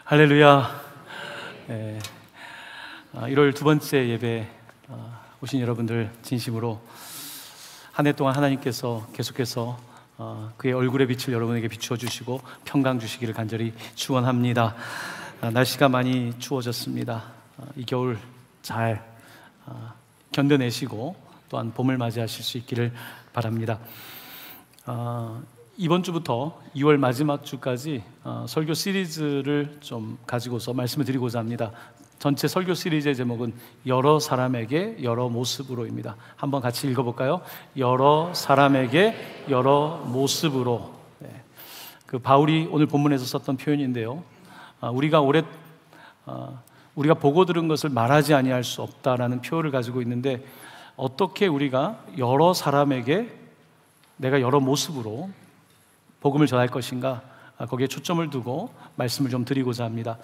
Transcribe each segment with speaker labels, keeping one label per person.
Speaker 1: 할렐루야. 1월 두 번째 예배 오신 여러분들 진심으로 한 해 동안 하나님께서 계속해서 그의 얼굴의 빛을 여러분에게 비추어 주시고 평강 주시기를 간절히 축원합니다. 날씨가 많이 추워졌습니다. 이 겨울 잘 견뎌내시고 또한 봄을 맞이하실 수 있기를 바랍니다. 이번 주부터 2월 마지막 주까지 설교 시리즈를 좀 가지고서 말씀을 드리고자 합니다. 전체 설교 시리즈의 제목은 여러 사람에게 여러 모습으로입니다. 한번 같이 읽어볼까요? 여러 사람에게 여러 모습으로. 그 바울이 오늘 본문에서 썼던 표현인데요. 우리가 보고 들은 것을 말하지 아니할 수 없다라는 표현을 가지고 있는데, 어떻게 우리가 여러 사람에게 내가 여러 모습으로 복음을 전할 것인가, 거기에 초점을 두고 말씀을 좀 드리고자 합니다.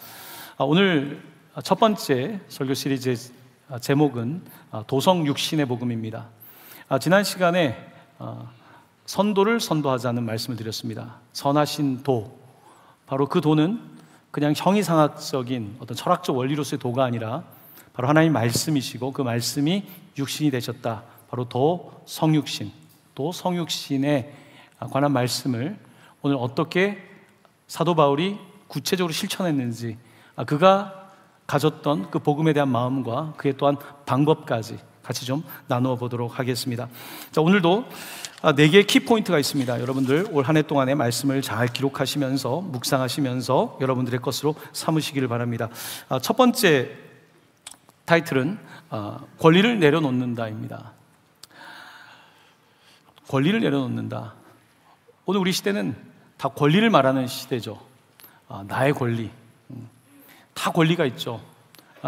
Speaker 1: 오늘 첫 번째 설교 시리즈의 제목은 도성육신의 복음입니다. 지난 시간에 선도를 선도하자는 말씀을 드렸습니다. 선하신 도, 바로 그 도는 그냥 형이상학적인 어떤 철학적 원리로서의 도가 아니라 바로 하나님 말씀이시고, 그 말씀이 육신이 되셨다. 바로 도성육신, 도성육신에 관한 말씀을 오늘 어떻게 사도 바울이 구체적으로 실천했는지, 그가 가졌던 그 복음에 대한 마음과 그의 또한 방법까지 같이 좀 나누어 보도록 하겠습니다. 자, 오늘도 4개의 키포인트가 있습니다. 여러분들 올 한 해 동안의 말씀을 잘 기록하시면서 묵상하시면서 여러분들의 것으로 삼으시기를 바랍니다. 첫 번째 타이틀은 권리를 내려놓는다입니다. 권리를 내려놓는다. 오늘 우리 시대는 다 권리를 말하는 시대죠. 나의 권리, 다 권리가 있죠.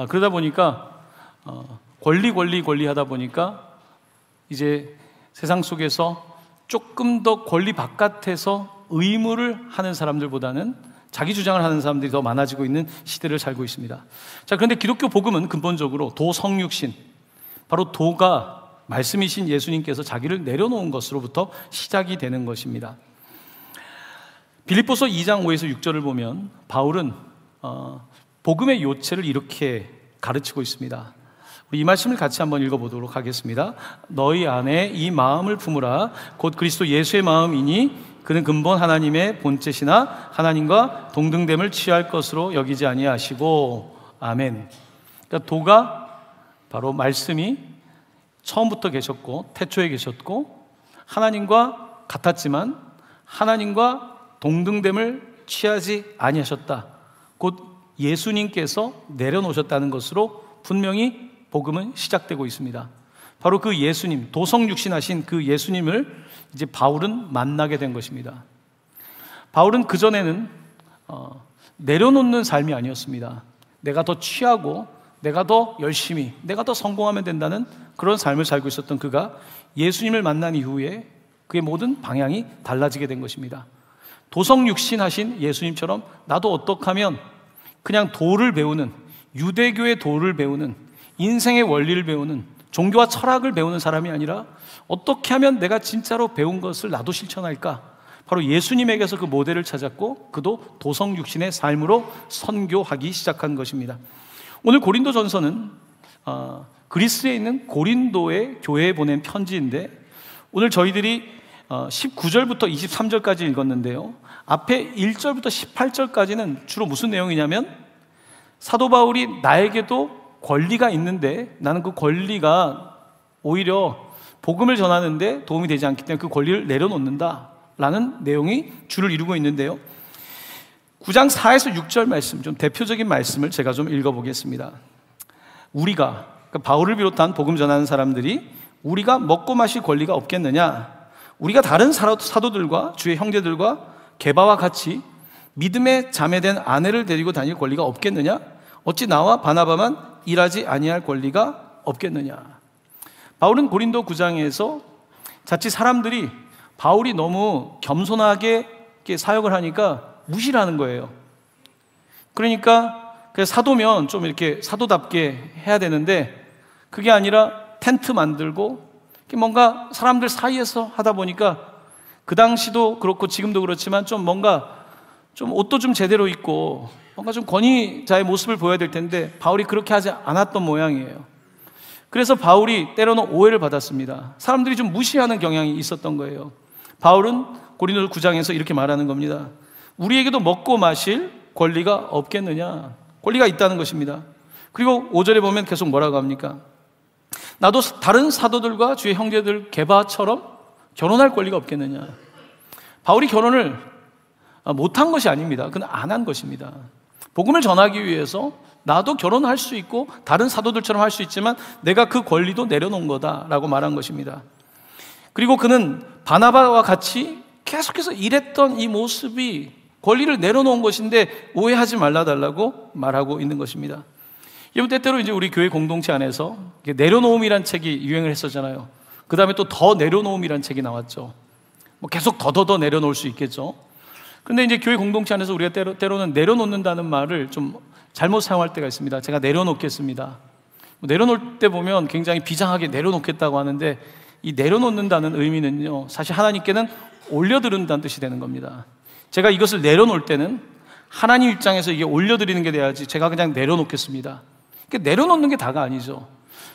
Speaker 1: 그러다 보니까 권리 하다 보니까 이제 세상 속에서 조금 더 권리 바깥에서 의무를 하는 사람들보다는 자기 주장을 하는 사람들이 더 많아지고 있는 시대를 살고 있습니다. 자, 그런데 기독교 복음은 근본적으로 도성육신, 바로 도가 말씀이신 예수님께서 자기를 내려놓은 것으로부터 시작이 되는 것입니다. 빌립보서 2장 5에서 6절을 보면 바울은 복음의 요체를 이렇게 가르치고 있습니다. 우리 이 말씀을 같이 한번 읽어보도록 하겠습니다. 너희 안에 이 마음을 품으라. 곧 그리스도 예수의 마음이니 그는 근본 하나님의 본체시나 하나님과 동등됨을 취할 것으로 여기지 아니하시고. 아멘. 그러니까 도가 바로 말씀이 처음부터 계셨고 태초에 계셨고 하나님과 같았지만 하나님과 동등됨을 취하지 아니하셨다. 곧 예수님께서 내려놓으셨다는 것으로 분명히 복음은 시작되고 있습니다. 바로 그 예수님, 도성육신하신 그 예수님을 이제 바울은 만나게 된 것입니다. 바울은 그전에는 내려놓는 삶이 아니었습니다. 내가 더 취하고 내가 더 열심히, 내가 더 성공하면 된다는 그런 삶을 살고 있었던 그가 예수님을 만난 이후에 그의 모든 방향이 달라지게 된 것입니다. 도성육신하신 예수님처럼 나도 어떻게 하면 그냥 도를 배우는, 유대교의 도를 배우는, 인생의 원리를 배우는, 종교와 철학을 배우는 사람이 아니라 어떻게 하면 내가 진짜로 배운 것을 나도 실천할까? 바로 예수님에게서 그 모델을 찾았고 그도 도성육신의 삶으로 선교하기 시작한 것입니다. 오늘 고린도전서는 그리스에 있는 고린도의 교회에 보낸 편지인데, 오늘 저희들이 19절부터 23절까지 읽었는데요, 앞에 1절부터 18절까지는 주로 무슨 내용이냐면, 사도 바울이 나에게도 권리가 있는데 나는 그 권리가 오히려 복음을 전하는데 도움이 되지 않기 때문에 그 권리를 내려놓는다 라는 내용이 주를 이루고 있는데요, 9장 4에서 6절 말씀, 좀 대표적인 말씀을 제가 좀 읽어보겠습니다. 우리가, 그러니까 바울을 비롯한 복음 전하는 사람들이 우리가 먹고 마실 권리가 없겠느냐? 우리가 다른 사도들과 주의 형제들과 게바와 같이 믿음의 자매된 아내를 데리고 다닐 권리가 없겠느냐? 어찌 나와 바나바만 일하지 아니할 권리가 없겠느냐? 바울은 고린도 9장에서 자칫 사람들이 바울이 너무 겸손하게 사역을 하니까 무시를 하는 거예요. 그러니까 사도면 좀 이렇게 사도답게 해야 되는데 그게 아니라 텐트 만들고 뭔가 사람들 사이에서 하다 보니까, 그 당시도 그렇고 지금도 그렇지만 좀 뭔가 좀 옷도 좀 제대로 입고 뭔가 좀 권위자의 모습을 보여야 될 텐데 바울이 그렇게 하지 않았던 모양이에요. 그래서 바울이 때로는 오해를 받았습니다. 사람들이 좀 무시하는 경향이 있었던 거예요. 바울은 고린도서 9장에서 이렇게 말하는 겁니다. 우리에게도 먹고 마실 권리가 없겠느냐? 권리가 있다는 것입니다. 그리고 5절에 보면 계속 뭐라고 합니까? 나도 다른 사도들과 주의 형제들 게바처럼 결혼할 권리가 없겠느냐? 바울이 결혼을 못한 것이 아닙니다. 그건 안 한 것입니다. 복음을 전하기 위해서 나도 결혼할 수 있고 다른 사도들처럼 할 수 있지만 내가 그 권리도 내려놓은 거다라고 말한 것입니다. 그리고 그는 바나바와 같이 계속해서 일했던 이 모습이 권리를 내려놓은 것인데 오해하지 말라달라고 말하고 있는 것입니다. 여러분, 때때로 이제 우리 교회 공동체 안에서 내려놓음이란 책이 유행을 했었잖아요. 그 다음에 또 더 내려놓음이란 책이 나왔죠. 뭐 계속 더 내려놓을 수 있겠죠. 근데 이제 교회 공동체 안에서 우리가 때로는 내려놓는다는 말을 좀 잘못 사용할 때가 있습니다. 제가 내려놓겠습니다. 내려놓을 때 보면 굉장히 비장하게 내려놓겠다고 하는데 이 내려놓는다는 의미는요, 사실 하나님께는 올려드린다는 뜻이 되는 겁니다. 제가 이것을 내려놓을 때는 하나님 입장에서 이게 올려드리는 게 돼야지 제가 그냥 내려놓겠습니다. 내려놓는 게 다가 아니죠.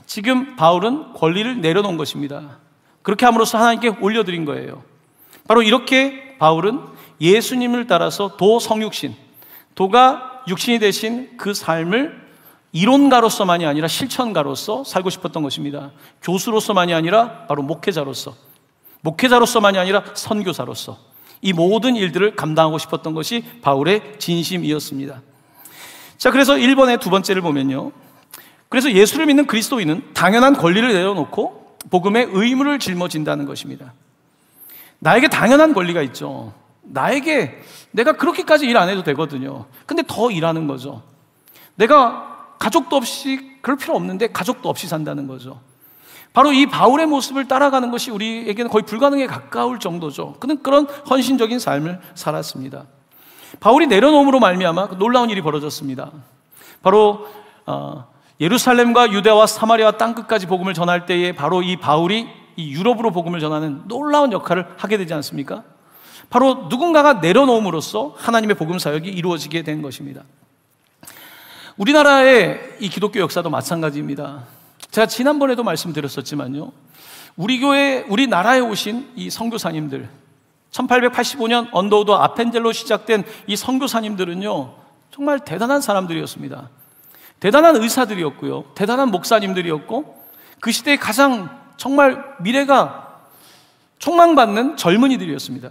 Speaker 1: 지금 바울은 권리를 내려놓은 것입니다. 그렇게 함으로써 하나님께 올려드린 거예요. 바로 이렇게 바울은 예수님을 따라서 도성육신, 도가 육신이 되신 그 삶을 이론가로서만이 아니라 실천가로서 살고 싶었던 것입니다. 교수로서만이 아니라 바로 목회자로서만이 아니라 선교사로서 이 모든 일들을 감당하고 싶었던 것이 바울의 진심이었습니다. 자, 그래서 1번의 두 번째를 보면요, 그래서 예수를 믿는 그리스도인은 당연한 권리를 내려놓고 복음의 의무를 짊어진다는 것입니다. 나에게 당연한 권리가 있죠. 내가 그렇게까지 일 안 해도 되거든요. 근데 더 일하는 거죠. 내가 가족도 없이 그럴 필요 없는데 가족도 없이 산다는 거죠. 바로 이 바울의 모습을 따라가는 것이 우리에게는 거의 불가능에 가까울 정도죠. 그는 그런 헌신적인 삶을 살았습니다. 바울이 내려놓음으로 말미암아 놀라운 일이 벌어졌습니다. 바로 예루살렘과 유대와 사마리아 땅끝까지 복음을 전할 때에 바로 이 바울이 이 유럽으로 복음을 전하는 놀라운 역할을 하게 되지 않습니까? 바로 누군가가 내려놓음으로써 하나님의 복음 사역이 이루어지게 된 것입니다. 우리나라의 이 기독교 역사도 마찬가지입니다. 제가 지난번에도 말씀드렸었지만요, 우리나라에 오신 이 선교사님들, 1885년 언더우드 아펜젤로 시작된 이 선교사님들은요, 정말 대단한 사람들이었습니다. 대단한 의사들이었고요, 대단한 목사님들이었고, 그 시대에 가장 정말 미래가 촉망받는 젊은이들이었습니다.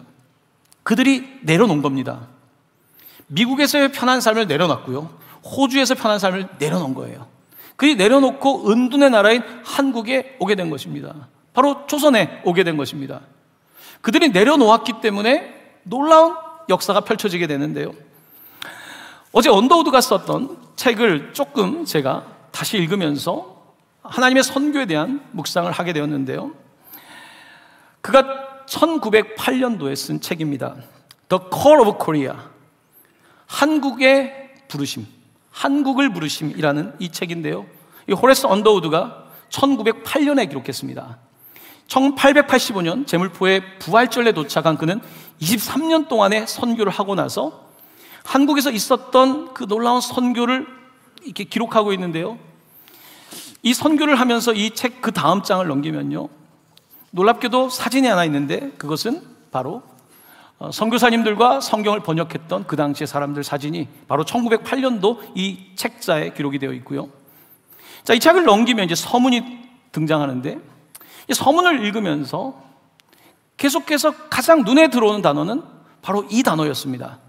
Speaker 1: 그들이 내려놓은 겁니다. 미국에서의 편한 삶을 내려놨고요, 호주에서 편한 삶을 내려놓은 거예요. 그들이 내려놓고 은둔의 나라인 한국에 오게 된 것입니다. 바로 조선에 오게 된 것입니다. 그들이 내려놓았기 때문에 놀라운 역사가 펼쳐지게 되는데요, 어제 언더우드가 썼던 책을 조금 제가 다시 읽으면서 하나님의 선교에 대한 묵상을 하게 되었는데요, 그가 1908년도에 쓴 책입니다. The Call of Korea, 한국의 부르심, 한국을 부르심이라는 이 책인데요, 이 호레스 언더우드가 1908년에 기록했습니다. 1885년 제물포의 부활절에 도착한 그는 23년 동안의 선교를 하고 나서 한국에서 있었던 그 놀라운 선교를 이렇게 기록하고 있는데요, 이 선교를 하면서 이 책 그 다음 장을 넘기면요, 놀랍게도 사진이 하나 있는데 그것은 바로 선교사님들과 성경을 번역했던 그 당시의 사람들 사진이 바로 1908년도 이 책자에 기록이 되어 있고요. 자, 이 책을 넘기면 이제 서문이 등장하는데, 이 서문을 읽으면서 계속해서 가장 눈에 들어오는 단어는 바로 이 단어였습니다.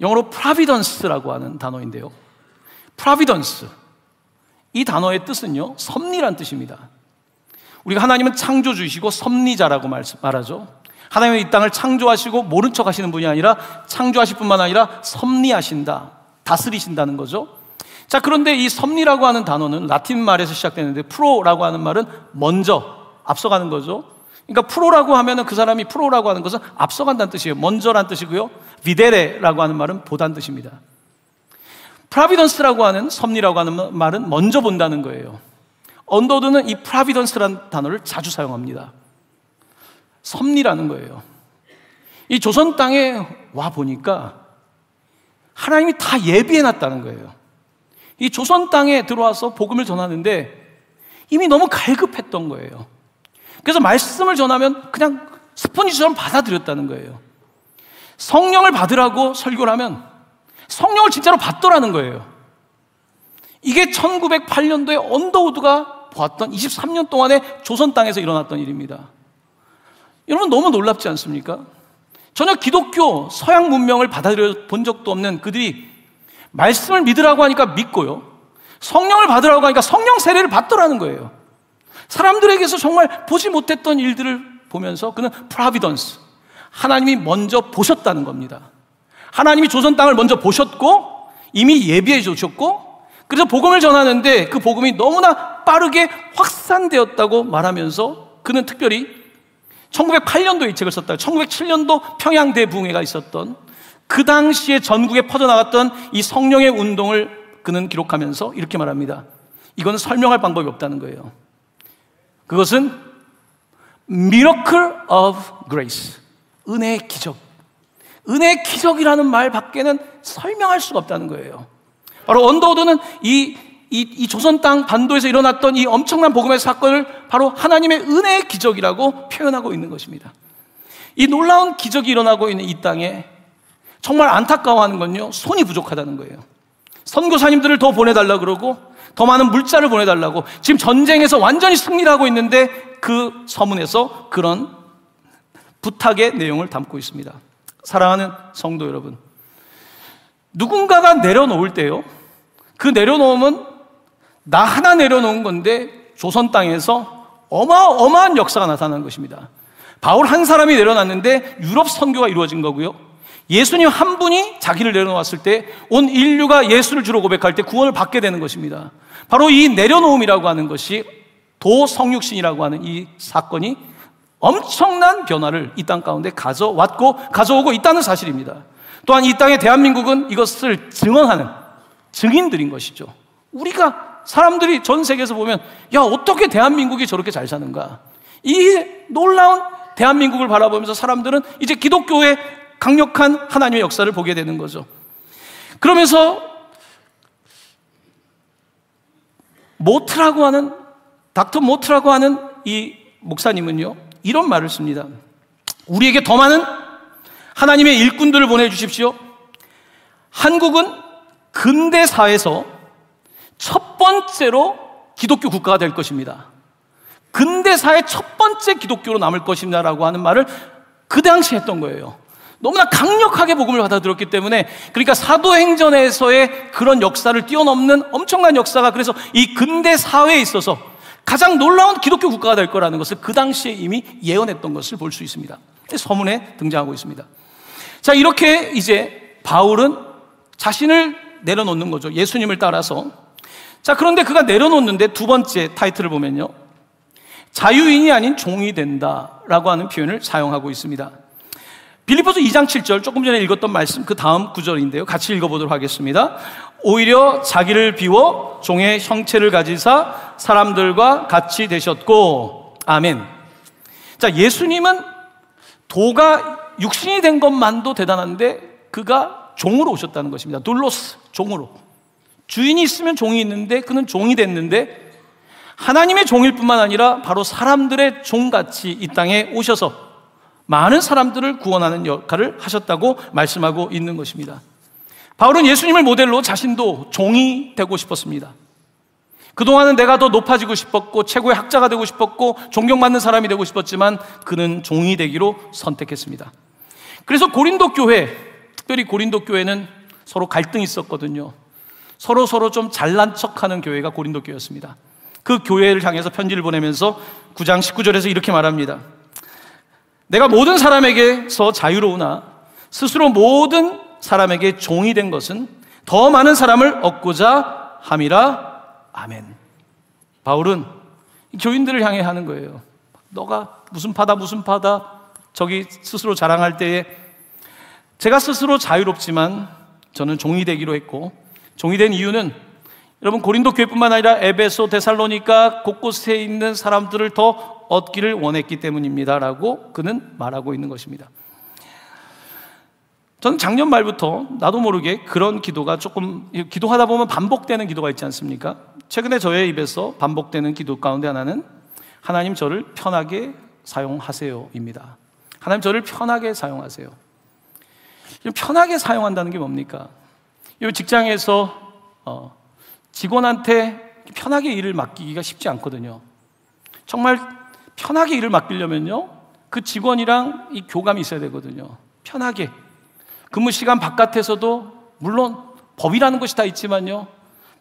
Speaker 1: 영어로 providence라고 하는 단어인데요, providence, 이 단어의 뜻은요, 섭리란 뜻입니다. 우리가 하나님은 창조주이시고 섭리자라고 말하죠. 하나님은 이 땅을 창조하시고 모른 척 하시는 분이 아니라 창조하실 뿐만 아니라 섭리하신다, 다스리신다는 거죠. 자, 그런데 이 섭리라고 하는 단어는 라틴 말에서 시작되는데, 프로라고 하는 말은 먼저, 앞서가는 거죠. 그러니까 프로라고 하면은 그 사람이 프로라고 하는 것은 앞서간다는 뜻이에요. 먼저란 뜻이고요, 비데레라고 하는 말은 보다는 뜻입니다. 프라비던스라고 하는, 섭리라고 하는 말은 먼저 본다는 거예요. 언더우드는 이 프라비던스라는 단어를 자주 사용합니다. 섭리라는 거예요. 이 조선 땅에 와 보니까 하나님이 다 예비해 놨다는 거예요. 이 조선 땅에 들어와서 복음을 전하는데 이미 너무 갈급했던 거예요. 그래서 말씀을 전하면 그냥 스펀지처럼 받아들였다는 거예요. 성령을 받으라고 설교를 하면 성령을 진짜로 받더라는 거예요. 이게 1908년도에 언더우드가 보았던 23년 동안의 조선 땅에서 일어났던 일입니다. 여러분 너무 놀랍지 않습니까? 전혀 기독교, 서양 문명을 받아들여 본 적도 없는 그들이 말씀을 믿으라고 하니까 믿고요, 성령을 받으라고 하니까 성령 세례를 받더라는 거예요. 사람들에게서 정말 보지 못했던 일들을 보면서 그는 프라비던스, 하나님이 먼저 보셨다는 겁니다. 하나님이 조선 땅을 먼저 보셨고 이미 예비해 주셨고, 그래서 복음을 전하는데 그 복음이 너무나 빠르게 확산되었다고 말하면서 그는 특별히 1908년도에 이 책을 썼다. 1907년도 평양 대부흥회가 있었던 그 당시에 전국에 퍼져나갔던 이 성령의 운동을 그는 기록하면서 이렇게 말합니다. 이건 설명할 방법이 없다는 거예요. 그것은 Miracle of Grace, 은혜의 기적. 은혜의 기적이라는 말 밖에는 설명할 수가 없다는 거예요. 바로 언더우드는 이 조선 땅 반도에서 일어났던 이 엄청난 복음의 사건을 바로 하나님의 은혜의 기적이라고 표현하고 있는 것입니다. 이 놀라운 기적이 일어나고 있는 이 땅에 정말 안타까워하는 건요, 손이 부족하다는 거예요. 선교사님들을 더 보내달라고 그러고 더 많은 물자를 보내달라고, 지금 전쟁에서 완전히 승리를 하고 있는데 그 서문에서 그런 부탁의 내용을 담고 있습니다. 사랑하는 성도 여러분, 누군가가 내려놓을 때요, 그 내려놓으면 나 하나 내려놓은 건데 조선 땅에서 어마어마한 역사가 나타나는 것입니다. 바울 한 사람이 내려놨는데 유럽 선교가 이루어진 거고요, 예수님 한 분이 자기를 내려놓았을 때 온 인류가 예수를 주로 고백할 때 구원을 받게 되는 것입니다. 바로 이 내려놓음이라고 하는 것이, 도성육신이라고 하는 이 사건이 엄청난 변화를 이 땅 가운데 가져오고 있다는 사실입니다. 또한 이 땅의 대한민국은 이것을 증언하는 증인들인 것이죠. 우리가, 사람들이 전 세계에서 보면 야, 어떻게 대한민국이 저렇게 잘 사는가, 이 놀라운 대한민국을 바라보면서 사람들은 이제 기독교의 강력한 하나님의 역사를 보게 되는 거죠. 그러면서 닥터 모트라고 하는 이 목사님은요, 이런 말을 씁니다. 우리에게 더 많은 하나님의 일꾼들을 보내주십시오. 한국은 근대사에서 첫 번째로 기독교 국가가 될 것입니다. 근대사의 첫 번째 기독교로 남을 것입니다 라고 하는 말을 그 당시 했던 거예요. 너무나 강력하게 복음을 받아들였기 때문에, 그러니까 사도행전에서의 그런 역사를 뛰어넘는 엄청난 역사가, 그래서 이 근대 사회에 있어서 가장 놀라운 기독교 국가가 될 거라는 것을 그 당시에 이미 예언했던 것을 볼 수 있습니다. 서문에 등장하고 있습니다. 자, 이렇게 이제 바울은 자신을 내려놓는 거죠. 예수님을 따라서. 자, 그런데 그가 내려놓는데 두 번째 타이틀을 보면요, 자유인이 아닌 종이 된다라고 하는 표현을 사용하고 있습니다. 빌립보서 2장 7절, 조금 전에 읽었던 말씀 그 다음 구절인데요, 같이 읽어보도록 하겠습니다. 오히려 자기를 비워 종의 형체를 가지사 사람들과 같이 되셨고, 아멘. 자, 예수님은 도가 육신이 된 것만도 대단한데 그가 종으로 오셨다는 것입니다. 둘로스, 종으로. 주인이 있으면 종이 있는데 그는 종이 됐는데, 하나님의 종일 뿐만 아니라 바로 사람들의 종같이 이 땅에 오셔서 많은 사람들을 구원하는 역할을 하셨다고 말씀하고 있는 것입니다. 바울은 예수님을 모델로 자신도 종이 되고 싶었습니다. 그동안은 내가 더 높아지고 싶었고 최고의 학자가 되고 싶었고 존경받는 사람이 되고 싶었지만 그는 종이 되기로 선택했습니다. 그래서 고린도 교회, 특별히 고린도 교회는 서로 갈등이 있었거든요. 서로 좀 잘난 척하는 교회가 고린도 교회였습니다. 그 교회를 향해서 편지를 보내면서 9장 19절에서 이렇게 말합니다. 내가 모든 사람에게서 자유로우나 스스로 모든 사람에게 종이 된 것은 더 많은 사람을 얻고자 함이라. 아멘. 바울은 교인들을 향해 하는 거예요. 너가 무슨 파다 저기 스스로 자랑할 때에 제가 스스로 자유롭지만 저는 종이 되기로 했고, 종이 된 이유는 여러분 고린도 교회뿐만 아니라 에베소, 데살로니가 곳곳에 있는 사람들을 더 얻기를 원했기 때문입니다 라고 그는 말하고 있는 것입니다. 저는 작년 말부터 나도 모르게 그런 기도가 조금, 기도하다 보면 반복되는 기도가 있지 않습니까? 최근에 저의 입에서 반복되는 기도 가운데 하나는 하나님 저를 편하게 사용하세요입니다. 하나님 저를 편하게 사용하세요. 편하게 사용한다는 게 뭡니까? 이 직장에서 직원한테 편하게 일을 맡기기가 쉽지 않거든요. 정말 편하게 일을 맡기려면요, 그 직원이랑 이 교감이 있어야 되거든요. 편하게. 근무 시간 바깥에서도 물론 법이라는 것이 다 있지만요,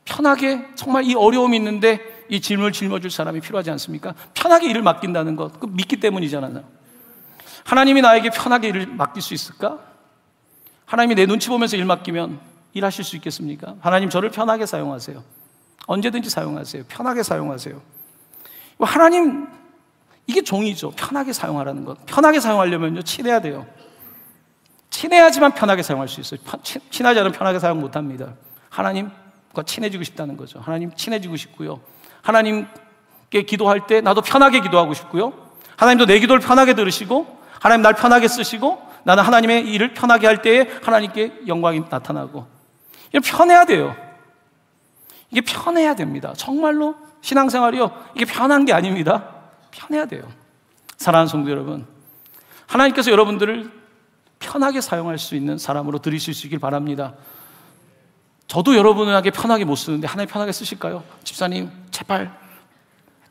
Speaker 1: 편하게 정말 이 어려움이 있는데 이 짐을 짊어줄 사람이 필요하지 않습니까? 편하게 일을 맡긴다는 것, 그 믿기 때문이잖아요. 하나님이 나에게 편하게 일을 맡길 수 있을까? 하나님이 내 눈치 보면서 일 맡기면 일하실 수 있겠습니까? 하나님 저를 편하게 사용하세요. 언제든지 사용하세요. 편하게 사용하세요. 하나님, 이게 종이죠. 편하게 사용하라는 것. 편하게 사용하려면요, 친해야 돼요. 친해야지만 편하게 사용할 수 있어요. 친하지 않으면 편하게 사용 못합니다. 하나님과 친해지고 싶다는 거죠. 하나님 친해지고 싶고요, 하나님께 기도할 때 나도 편하게 기도하고 싶고요, 하나님도 내 기도를 편하게 들으시고 하나님 날 편하게 쓰시고 나는 하나님의 일을 편하게 할 때에 하나님께 영광이 나타나고, 이게 편해야 돼요. 이게 편해야 됩니다. 정말로 신앙생활이요, 이게 편한 게 아닙니다. 편해야 돼요. 사랑하는 성도 여러분, 하나님께서 여러분들을 편하게 사용할 수 있는 사람으로 들이실 수 있길 바랍니다. 저도 여러분에게 편하게 못 쓰는데 하나님 편하게 쓰실까요? 집사님 제발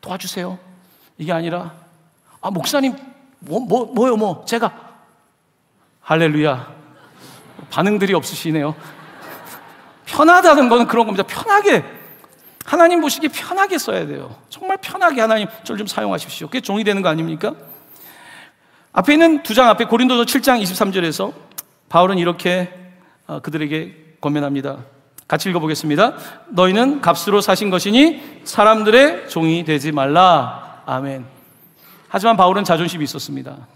Speaker 1: 도와주세요. 이게 아니라 목사님 뭐요 제가, 할렐루야, 반응들이 없으시네요. 편하다는 거는 그런 겁니다. 편하게, 하나님 보시기에 편하게 써야 돼요. 정말 편하게 하나님 저를 좀 사용하십시오. 그게 종이 되는 거 아닙니까? 앞에 있는 두 장 앞에 고린도서 7장 23절에서 바울은 이렇게 그들에게 권면합니다. 같이 읽어보겠습니다. 너희는 값으로 사신 것이니 사람들의 종이 되지 말라. 아멘. 하지만 바울은 자존심이 있었습니다.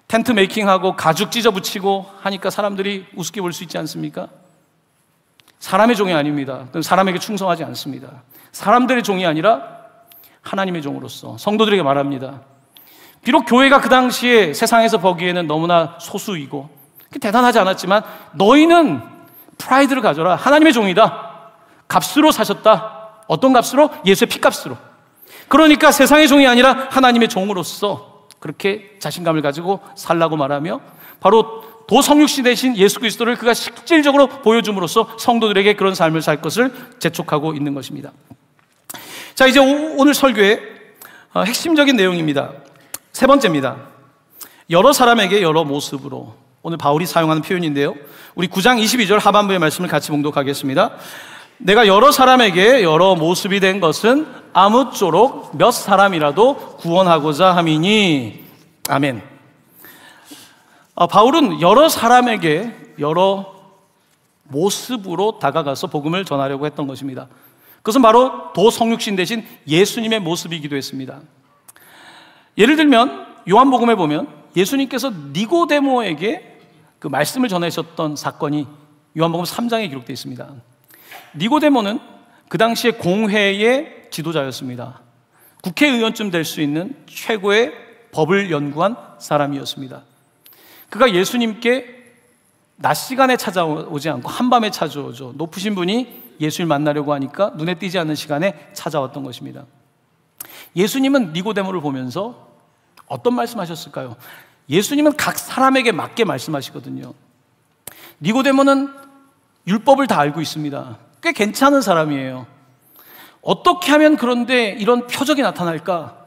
Speaker 1: 텐트 메이킹하고 가죽 찢어 붙이고 하니까 사람들이 우습게 볼 수 있지 않습니까? 사람의 종이 아닙니다. 사람에게 충성하지 않습니다. 사람들의 종이 아니라 하나님의 종으로서 성도들에게 말합니다. 비록 교회가 그 당시에 세상에서 보기에는 너무나 소수이고 대단하지 않았지만 너희는 프라이드를 가져라. 하나님의 종이다. 값으로 사셨다. 어떤 값으로? 예수의 피값으로. 그러니까 세상의 종이 아니라 하나님의 종으로서 그렇게 자신감을 가지고 살라고 말하며, 바로 도성육신 대신 예수 그리스도를 그가 실질적으로 보여줌으로써 성도들에게 그런 삶을 살 것을 재촉하고 있는 것입니다. 자, 이제 오늘 설교의 핵심적인 내용입니다. 세 번째입니다. 여러 사람에게 여러 모습으로. 오늘 바울이 사용하는 표현인데요, 우리 9장 22절 하반부의 말씀을 같이 봉독하겠습니다. 내가 여러 사람에게 여러 모습이 된 것은 아무쪼록 몇 사람이라도 구원하고자 함이니. 아멘. 바울은 여러 사람에게 여러 모습으로 다가가서 복음을 전하려고 했던 것입니다. 그것은 바로 도성육신 대신 예수님의 모습이기도 했습니다. 예를 들면 요한복음에 보면 예수님께서 니고데모에게 그 말씀을 전하셨던 사건이 요한복음 3장에 기록되어 있습니다. 니고데모는 그 당시에 공회의 지도자였습니다. 국회의원쯤 될 수 있는 최고의 법을 연구한 사람이었습니다. 그가 예수님께 낮 시간에 찾아오지 않고 한밤에 찾아오죠. 높으신 분이 예수를 만나려고 하니까 눈에 띄지 않는 시간에 찾아왔던 것입니다. 예수님은 니고데모를 보면서 어떤 말씀하셨을까요? 예수님은 각 사람에게 맞게 말씀하시거든요. 니고데모는 율법을 다 알고 있습니다. 꽤 괜찮은 사람이에요. 어떻게 하면 그런데 이런 표적이 나타날까?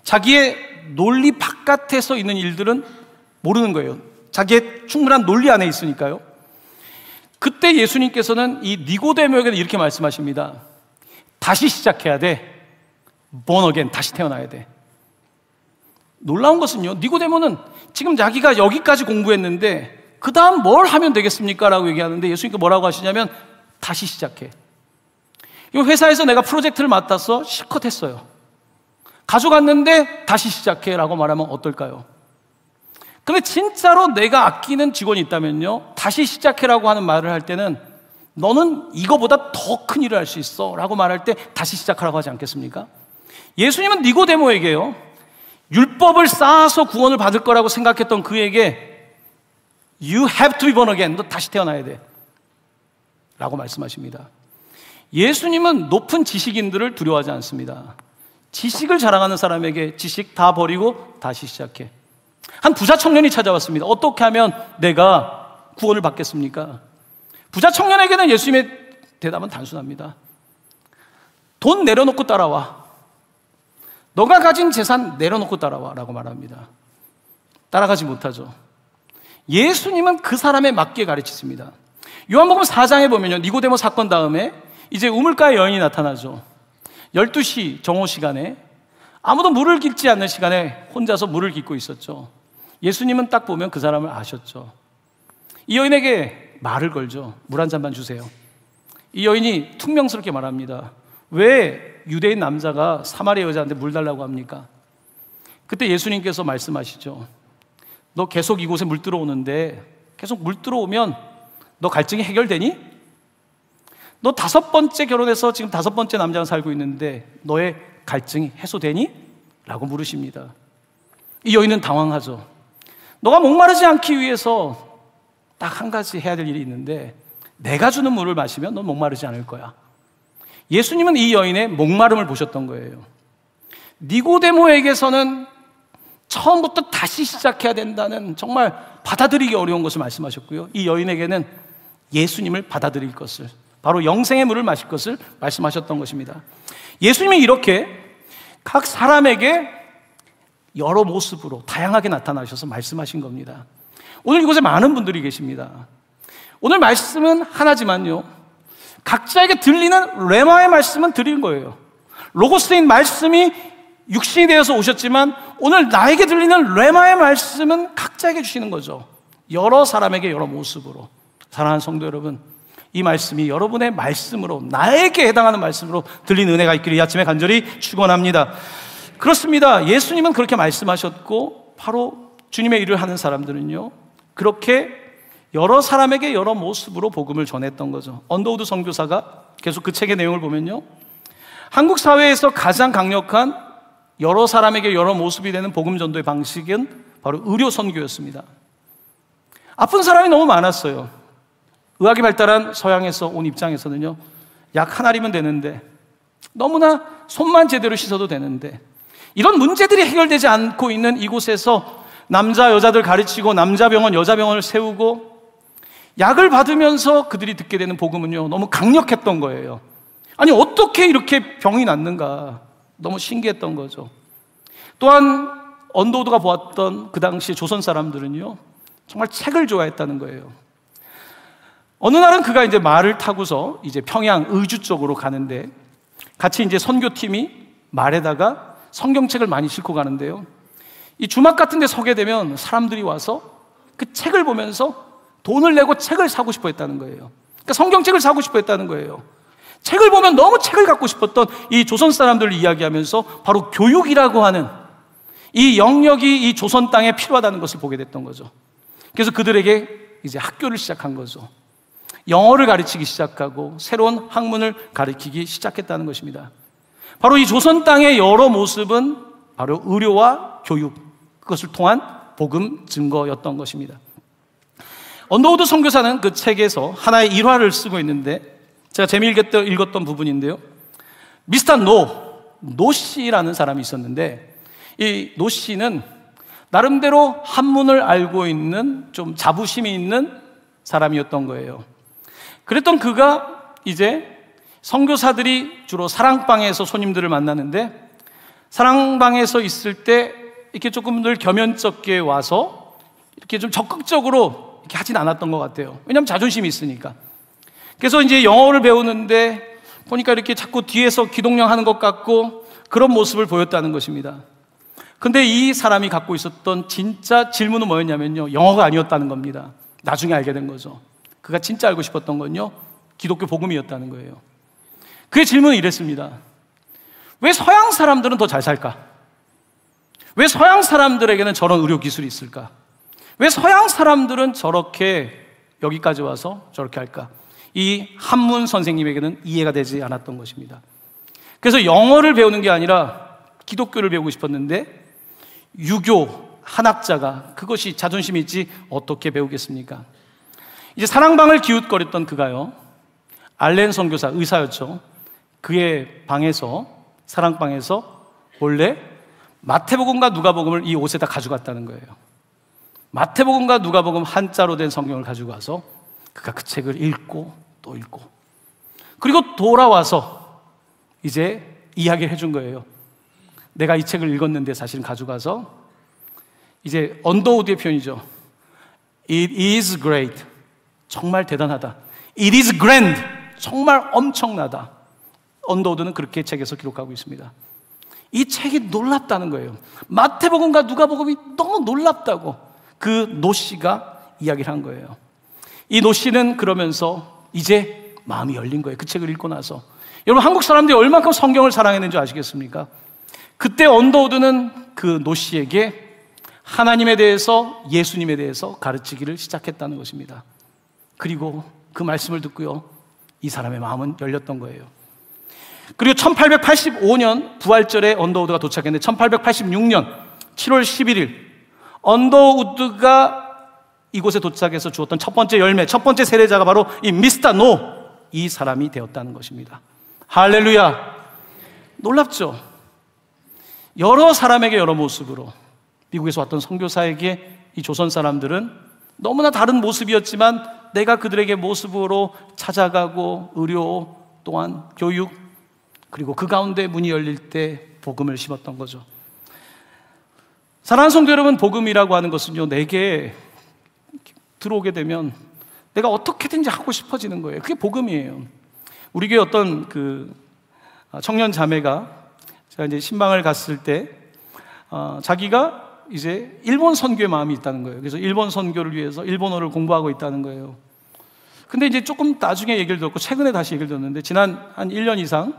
Speaker 1: 자기의 논리 바깥에서 있는 일들은 모르는 거예요. 자기의 충분한 논리 안에 있으니까요. 그때 예수님께서는 이 니고데모에게는 이렇게 말씀하십니다. 다시 시작해야 돼. born again, 다시 태어나야 돼. 놀라운 것은요, 니고데모는 지금 자기가 여기까지 공부했는데 그 다음 뭘 하면 되겠습니까? 라고 얘기하는데 예수님께서 뭐라고 하시냐면 다시 시작해. 이 회사에서 내가 프로젝트를 맡아서 실컷 했어요. 가져갔는데 다시 시작해 라고 말하면 어떨까요? 근데 진짜로 내가 아끼는 직원이 있다면요, 다시 시작해라고 하는 말을 할 때는 너는 이거보다 더 큰 일을 할 수 있어 라고 말할 때 다시 시작하라고 하지 않겠습니까? 예수님은 니고데모에게요, 율법을 쌓아서 구원을 받을 거라고 생각했던 그에게 You have to be born again. 너 다시 태어나야 돼. 라고 말씀하십니다. 예수님은 높은 지식인들을 두려워하지 않습니다. 지식을 자랑하는 사람에게 지식 다 버리고 다시 시작해. 한 부자 청년이 찾아왔습니다. 어떻게 하면 내가 구원을 받겠습니까? 부자 청년에게는 예수님의 대답은 단순합니다. 돈 내려놓고 따라와. 너가 가진 재산 내려놓고 따라와 라고 말합니다. 따라가지 못하죠. 예수님은 그 사람에 맞게 가르치십니다. 요한복음 4장에 보면요, 니고데모 사건 다음에 이제 우물가에 여인이 나타나죠. 12시 정오 시간에 아무도 물을 깃지 않는 시간에 혼자서 물을 깃고 있었죠. 예수님은 딱 보면 그 사람을 아셨죠. 이 여인에게 말을 걸죠. 물 한 잔만 주세요. 이 여인이 퉁명스럽게 말합니다. 왜 유대인 남자가 사마리아 여자한테 물 달라고 합니까? 그때 예수님께서 말씀하시죠. 너 계속 이곳에 물 들어오는데 계속 물 들어오면 너 갈증이 해결되니? 너 5번째 결혼해서 지금 5번째 남자랑 살고 있는데 너의 갈증이 해소되니? 라고 물으십니다. 이 여인은 당황하죠. 너가 목마르지 않기 위해서 딱 한 가지 해야 될 일이 있는데 내가 주는 물을 마시면 넌 목마르지 않을 거야. 예수님은 이 여인의 목마름을 보셨던 거예요. 니고데모에게서는 처음부터 다시 시작해야 된다는 정말 받아들이기 어려운 것을 말씀하셨고요. 이 여인에게는 예수님을 받아들일 것을, 바로 영생의 물을 마실 것을 말씀하셨던 것입니다. 예수님이 이렇게 각 사람에게 여러 모습으로 다양하게 나타나셔서 말씀하신 겁니다. 오늘 이곳에 많은 분들이 계십니다. 오늘 말씀은 하나지만요, 각자에게 들리는 레마의 말씀은 드린 거예요. 로고스인 말씀이 육신이 되어서 오셨지만 오늘 나에게 들리는 레마의 말씀은 각자에게 주시는 거죠. 여러 사람에게 여러 모습으로. 사랑하는 성도 여러분, 이 말씀이 여러분의 말씀으로, 나에게 해당하는 말씀으로 들리는 은혜가 있기를 이 아침에 간절히 축원합니다. 그렇습니다. 예수님은 그렇게 말씀하셨고, 바로 주님의 일을 하는 사람들은요, 그렇게 여러 사람에게 여러 모습으로 복음을 전했던 거죠. 언더우드 선교사가 계속 그 책의 내용을 보면요, 한국 사회에서 가장 강력한 여러 사람에게 여러 모습이 되는 복음 전도의 방식은 바로 의료 선교였습니다. 아픈 사람이 너무 많았어요. 의학이 발달한 서양에서 온 입장에서는요, 약 한 알이면 되는데, 너무나 손만 제대로 씻어도 되는데, 이런 문제들이 해결되지 않고 있는 이곳에서 남자 여자들 가르치고 남자 병원 여자 병원을 세우고 약을 받으면서 그들이 듣게 되는 복음은요, 너무 강력했던 거예요. 아니, 어떻게 이렇게 병이 낫는가, 너무 신기했던 거죠. 또한 언더우드가 보았던 그 당시 조선 사람들은요, 정말 책을 좋아했다는 거예요. 어느 날은 그가 이제 말을 타고서 이제 평양 의주 쪽으로 가는데, 같이 이제 선교팀이 말에다가 성경책을 많이 싣고 가는데요, 이 주막 같은 데 서게 되면 사람들이 와서 그 책을 보면서 돈을 내고 책을 사고 싶어 했다는 거예요. 그러니까 성경책을 사고 싶어 했다는 거예요. 책을 보면 너무 책을 갖고 싶었던 이 조선 사람들을 이야기하면서 바로 교육이라고 하는 이 영역이 이 조선 땅에 필요하다는 것을 보게 됐던 거죠. 그래서 그들에게 이제 학교를 시작한 거죠. 영어를 가르치기 시작하고 새로운 학문을 가르치기 시작했다는 것입니다. 바로 이 조선 땅의 여러 모습은 바로 의료와 교육, 그것을 통한 복음 증거였던 것입니다. 언더우드 선교사는 그 책에서 하나의 일화를 쓰고 있는데, 제가 재미있게 읽었던 부분인데요, 미스터 노 씨라는 사람이 있었는데, 이 노 씨는 나름대로 한문을 알고 있는 좀 자부심이 있는 사람이었던 거예요. 그랬던 그가 이제 선교사들이 주로 사랑방에서 손님들을 만나는데, 사랑방에서 있을 때 이렇게 조금 늘 겸연쩍게 와서 이렇게 좀 적극적으로 이렇게 하진 않았던 것 같아요. 왜냐하면 자존심이 있으니까. 그래서 이제 영어를 배우는데 보니까 이렇게 자꾸 뒤에서 기동령 하는 것 같고 그런 모습을 보였다는 것입니다. 근데 이 사람이 갖고 있었던 진짜 질문은 뭐였냐면요, 영어가 아니었다는 겁니다. 나중에 알게 된 거죠. 그가 진짜 알고 싶었던 건요, 기독교 복음이었다는 거예요. 그의 질문은 이랬습니다. 왜 서양 사람들은 더 잘 살까? 왜 서양 사람들에게는 저런 의료 기술이 있을까? 왜 서양 사람들은 저렇게 여기까지 와서 저렇게 할까? 이 한문 선생님에게는 이해가 되지 않았던 것입니다. 그래서 영어를 배우는 게 아니라 기독교를 배우고 싶었는데 유교, 한학자가 그것이 자존심이 있지 어떻게 배우겠습니까? 이제 사랑방을 기웃거렸던 그가요, 알렌 선교사, 의사였죠. 그의 방에서, 사랑방에서 몰래 마태복음과 누가복음을 이 옷에다 가져갔다는 거예요. 마태복음과 누가복음 한자로 된 성경을 가지고 와서 그가 그 책을 읽고 또 읽고, 그리고 돌아와서 이제 이야기를 해준 거예요. 내가 이 책을 읽었는데 사실은 가져가서, 이제 언더우드의 표현이죠. It is great. 정말 대단하다. It is grand. 정말 엄청나다. 언더우드는 그렇게 책에서 기록하고 있습니다. 이 책이 놀랍다는 거예요. 마태복음과 누가복음이 너무 놀랍다고 그 노 씨가 이야기를 한 거예요. 이 노 씨는 그러면서 이제 마음이 열린 거예요. 그 책을 읽고 나서. 여러분, 한국 사람들이 얼만큼 성경을 사랑했는지 아시겠습니까? 그때 언더우드는 그 노 씨에게 하나님에 대해서, 예수님에 대해서 가르치기를 시작했다는 것입니다. 그리고 그 말씀을 듣고요, 이 사람의 마음은 열렸던 거예요. 그리고 1885년 부활절에 언더우드가 도착했는데 1886년 7월 11일 언더우드가 이곳에 도착해서 주었던 첫 번째 열매, 첫 번째 세례자가 바로 이 미스터 노, 이 사람이 되었다는 것입니다. 할렐루야. 놀랍죠? 여러 사람에게 여러 모습으로, 미국에서 왔던 선교사에게 이 조선 사람들은 너무나 다른 모습이었지만 내가 그들에게 모습으로 찾아가고 의료 또한 교육, 그리고 그 가운데 문이 열릴 때 복음을 심었던 거죠. 사랑하는 성도 여러분, 복음이라고 하는 것은요, 내게 들어오게 되면 내가 어떻게든지 하고 싶어지는 거예요. 그게 복음이에요. 우리 교회 어떤 그 청년 자매가, 제가 이제 신방을 갔을 때 자기가 이제 일본 선교의 마음이 있다는 거예요. 그래서 일본 선교를 위해서 일본어를 공부하고 있다는 거예요. 근데 이제 조금 나중에 얘기를 듣고 최근에 다시 얘기를 듣는데, 지난 한 1년 이상,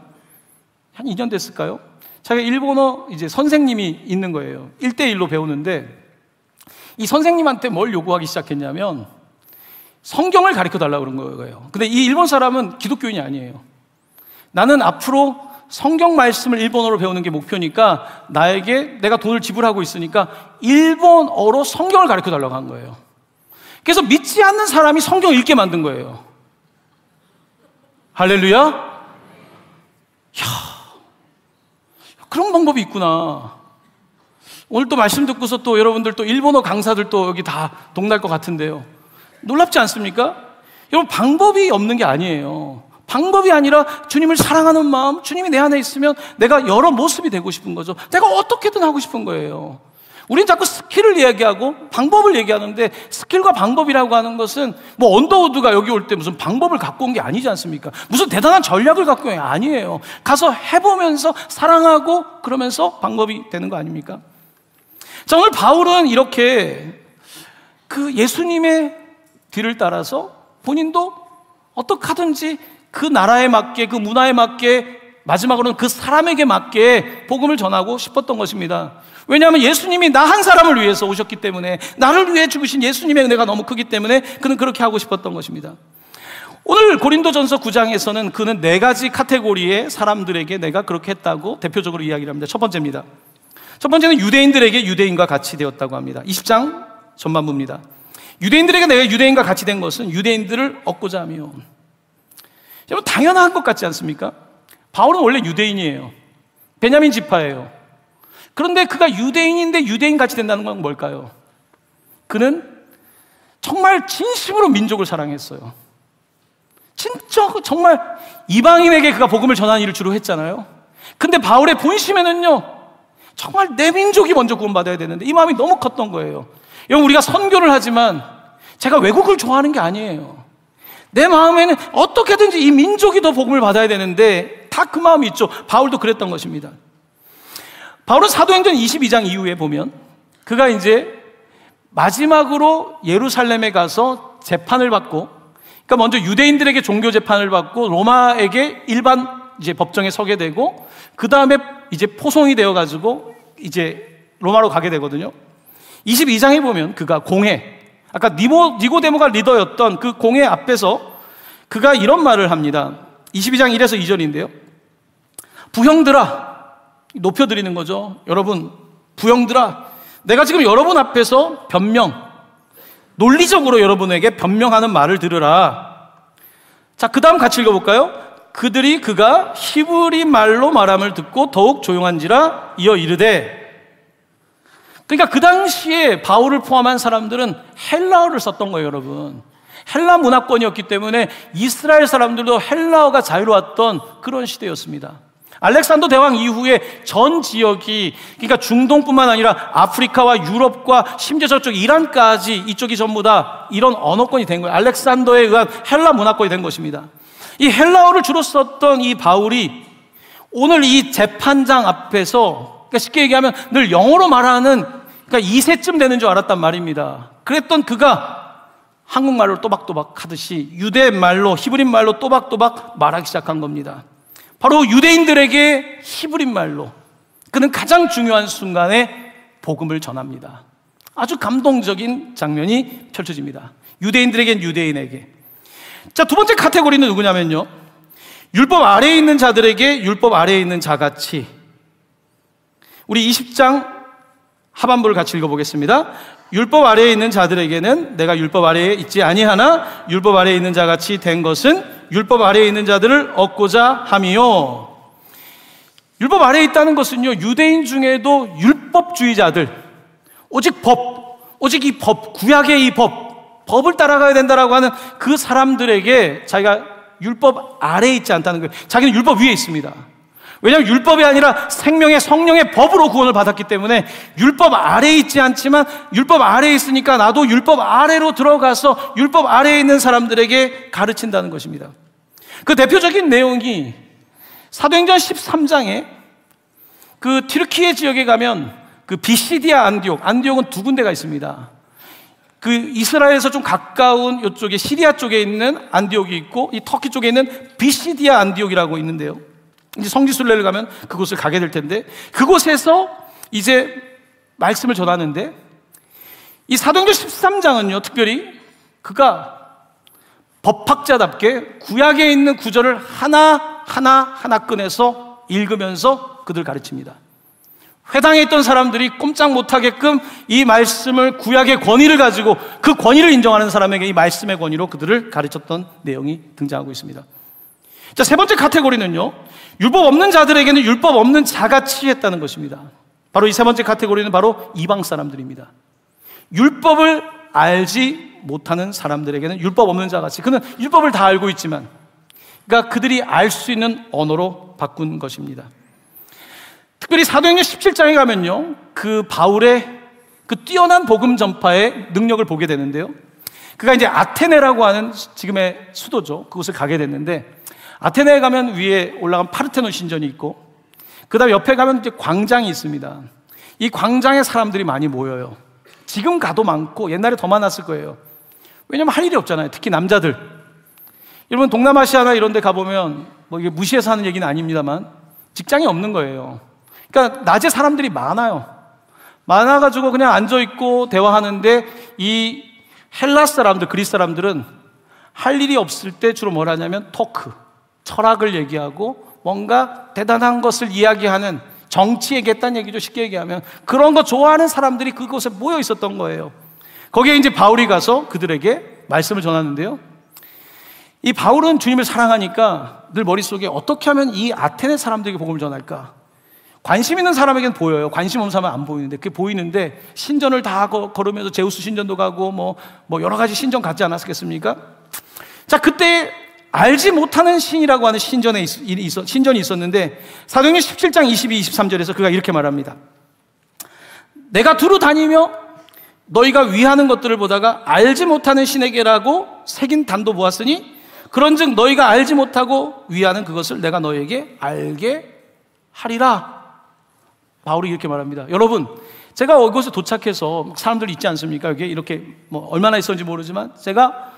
Speaker 1: 한 2년 됐을까요? 자기가 일본어 이제 선생님이 있는 거예요. 1대1로 배우는데, 이 선생님한테 뭘 요구하기 시작했냐면 성경을 가르쳐 달라고 그런 거예요. 근데 이 일본 사람은 기독교인이 아니에요. 나는 앞으로 성경 말씀을 일본어로 배우는 게 목표니까 나에게, 내가 돈을 지불하고 있으니까 일본어로 성경을 가르쳐 달라고 한 거예요. 그래서 믿지 않는 사람이 성경 읽게 만든 거예요. 할렐루야? 이야, 그런 방법이 있구나. 오늘 또 말씀 듣고서 또 여러분들 또 일본어 강사들 또 여기 다 동날 것 같은데요. 놀랍지 않습니까? 여러분, 방법이 없는 게 아니에요. 방법이 아니라 주님을 사랑하는 마음, 주님이 내 안에 있으면 내가 여러 모습이 되고 싶은 거죠. 내가 어떻게든 하고 싶은 거예요. 우리는 자꾸 스킬을 이야기하고 방법을 얘기하는데, 스킬과 방법이라고 하는 것은 뭐 언더우드가 여기 올 때 무슨 방법을 갖고 온 게 아니지 않습니까? 무슨 대단한 전략을 갖고 온 게 아니에요. 가서 해보면서 사랑하고 그러면서 방법이 되는 거 아닙니까? 자, 오늘 바울은 이렇게 그 예수님의 뒤를 따라서 본인도 어떻게 하든지 그 나라에 맞게, 그 문화에 맞게, 마지막으로는 그 사람에게 맞게 복음을 전하고 싶었던 것입니다. 왜냐하면 예수님이 나 한 사람을 위해서 오셨기 때문에, 나를 위해 죽으신 예수님의 은혜가 너무 크기 때문에 그는 그렇게 하고 싶었던 것입니다. 오늘 고린도전서 9장에서는 그는 4가지 카테고리의 사람들에게 내가 그렇게 했다고 대표적으로 이야기를 합니다. 첫 번째입니다. 첫 번째는 유대인들에게 유대인과 같이 되었다고 합니다. 20장 전반부입니다. 유대인들에게 내가 유대인과 같이 된 것은 유대인들을 얻고자 하며. 여러분, 당연한 것 같지 않습니까? 바울은 원래 유대인이에요. 베냐민 지파예요. 그런데 그가 유대인인데 유대인 같이 된다는 건 뭘까요? 그는 정말 진심으로 민족을 사랑했어요. 진짜 정말 이방인에게 그가 복음을 전하는 일을 주로 했잖아요. 근데 바울의 본심에는요, 정말 내 민족이 먼저 구원받아야 되는데 이 마음이 너무 컸던 거예요. 여러분, 우리가 선교를 하지만 제가 외국을 좋아하는 게 아니에요. 내 마음에는 어떻게든지 이 민족이 더 복음을 받아야 되는데 다 그 마음이 있죠. 바울도 그랬던 것입니다. 바울은 사도행전 22장 이후에 보면 그가 이제 마지막으로 예루살렘에 가서 재판을 받고, 그러니까 먼저 유대인들에게 종교 재판을 받고 로마에게 일반 이제 법정에 서게 되고, 그 다음에 이제 포송이 되어가지고 이제 로마로 가게 되거든요. 22장에 보면 그가 공회, 아까 니고데모가 리더였던 그 공회 앞에서 그가 이런 말을 합니다. 22장 1에서 2절인데요. 부형들아, 높여드리는 거죠. 여러분, 부형들아, 내가 지금 여러분 앞에서 논리적으로 여러분에게 변명하는 말을 들으라. 자, 그 다음 같이 읽어볼까요? 그가 히브리 말로 말함을 듣고 더욱 조용한지라 이어 이르되. 그러니까 그 당시에 바울을 포함한 사람들은 헬라어를 썼던 거예요, 여러분. 헬라 문화권이었기 때문에 이스라엘 사람들도 헬라어가 자유로웠던 그런 시대였습니다. 알렉산더 대왕 이후에 전 지역이, 그러니까 중동뿐만 아니라 아프리카와 유럽과 심지어 저쪽 이란까지 이쪽이 전부 다 이런 언어권이 된 거예요. 알렉산더에 의한 헬라 문화권이 된 것입니다. 이 헬라어를 주로 썼던 이 바울이 오늘 이 재판장 앞에서, 그러니까 쉽게 얘기하면 늘 영어로 말하는, 그러니까 2세쯤 되는 줄 알았단 말입니다. 그랬던 그가 한국말로 또박또박 하듯이 유대 말로, 히브리 말로 또박또박 말하기 시작한 겁니다. 바로 유대인들에게 히브리 말로 그는 가장 중요한 순간에 복음을 전합니다. 아주 감동적인 장면이 펼쳐집니다. 유대인들에겐 유대인에게. 자, 두 번째 카테고리는 누구냐면요, 율법 아래에 있는 자들에게 율법 아래에 있는 자같이. 우리 20장 하반부를 같이 읽어보겠습니다. 율법 아래에 있는 자들에게는 내가 율법 아래에 있지 아니하나 율법 아래에 있는 자같이 된 것은 율법 아래에 있는 자들을 얻고자 함이요. 율법 아래에 있다는 것은요, 유대인 중에도 율법주의자들, 오직 이 법, 구약의 이 법을 따라가야 된다라고 하는 그 사람들에게 자기가 율법 아래에 있지 않다는 거예요. 자기는 율법 위에 있습니다. 왜냐하면 율법이 아니라 생명의 성령의 법으로 구원을 받았기 때문에 율법 아래에 있지 않지만 율법 아래에 있으니까 나도 율법 아래로 들어가서 율법 아래에 있는 사람들에게 가르친다는 것입니다. 그 대표적인 내용이 사도행전 13장에 그 튀르키예 지역에 가면 그 비시디아 안디옥은 두 군데가 있습니다. 그 이스라엘에서 좀 가까운 이쪽에 시리아 쪽에 있는 안디옥이 있고 이 터키 쪽에 있는 비시디아 안디옥이라고 있는데요. 이제 성지순례를 가면 그곳을 가게 될 텐데, 그곳에서 이제 말씀을 전하는데, 이 사도행전 13장은요 특별히 그가 법학자답게 구약에 있는 구절을 하나 꺼내서 읽으면서 그들 가르칩니다. 회당에 있던 사람들이 꼼짝 못하게끔 이 말씀을, 구약의 권위를 가지고 그 권위를 인정하는 사람에게 이 말씀의 권위로 그들을 가르쳤던 내용이 등장하고 있습니다. 자, 세 번째 카테고리는요, 율법 없는 자들에게는 율법 없는 자같이 했다는 것입니다. 바로 이 세 번째 카테고리는 바로 이방 사람들입니다. 율법을 알지 못하는 사람들에게는 율법 없는 자같이, 그는 율법을 다 알고 있지만, 그러니까 그들이 알 수 있는 언어로 바꾼 것입니다. 특별히 사도행전 17장에 가면요, 그 바울의 그 뛰어난 복음 전파의 능력을 보게 되는데요, 그가 이제 아테네라고 하는 지금의 수도죠. 그곳을 가게 됐는데, 아테네에 가면 위에 올라간 파르테논 신전이 있고, 그 다음 옆에 가면 이제 광장이 있습니다. 이 광장에 사람들이 많이 모여요. 지금 가도 많고 옛날에 더 많았을 거예요. 왜냐면 할 일이 없잖아요. 특히 남자들. 여러분 동남아시아나 이런 데 가보면, 뭐 이게 무시해서 하는 얘기는 아닙니다만 직장이 없는 거예요. 그러니까 낮에 사람들이 많아가지고 그냥 앉아있고 대화하는데, 이 헬라 사람들, 그리스 사람들은 할 일이 없을 때 주로 뭘 하냐면 토크, 철학을 얘기하고 뭔가 대단한 것을 이야기하는, 정치 얘기했다는 얘기죠. 쉽게 얘기하면 그런 거 좋아하는 사람들이 그곳에 모여 있었던 거예요. 거기에 이제 바울이 가서 그들에게 말씀을 전하는데요, 이 바울은 주님을 사랑하니까 늘 머릿속에 어떻게 하면 이 아테네 사람들에게 복음을 전할까, 관심 있는 사람에게는 보여요. 관심 없는 사람은 안 보이는데, 그게 보이는데 신전을 다 걸으면서 제우스 신전도 가고 뭐 여러 가지 신전 갔지 않았겠습니까? 자, 그때 알지 못하는 신이라고 하는 신전이 있었는데, 사도행전 17장 22, 23절에서 그가 이렇게 말합니다. 내가 두루 다니며 너희가 위하는 것들을 보다가 알지 못하는 신에게라고 새긴 단도 보았으니, 그런즉 너희가 알지 못하고 위하는 그것을 내가 너희에게 알게 하리라. 바울이 이렇게 말합니다. 여러분, 제가 이곳에 도착해서 사람들 있지 않습니까? 여기 이렇게 뭐 얼마나 있었는지 모르지만, 제가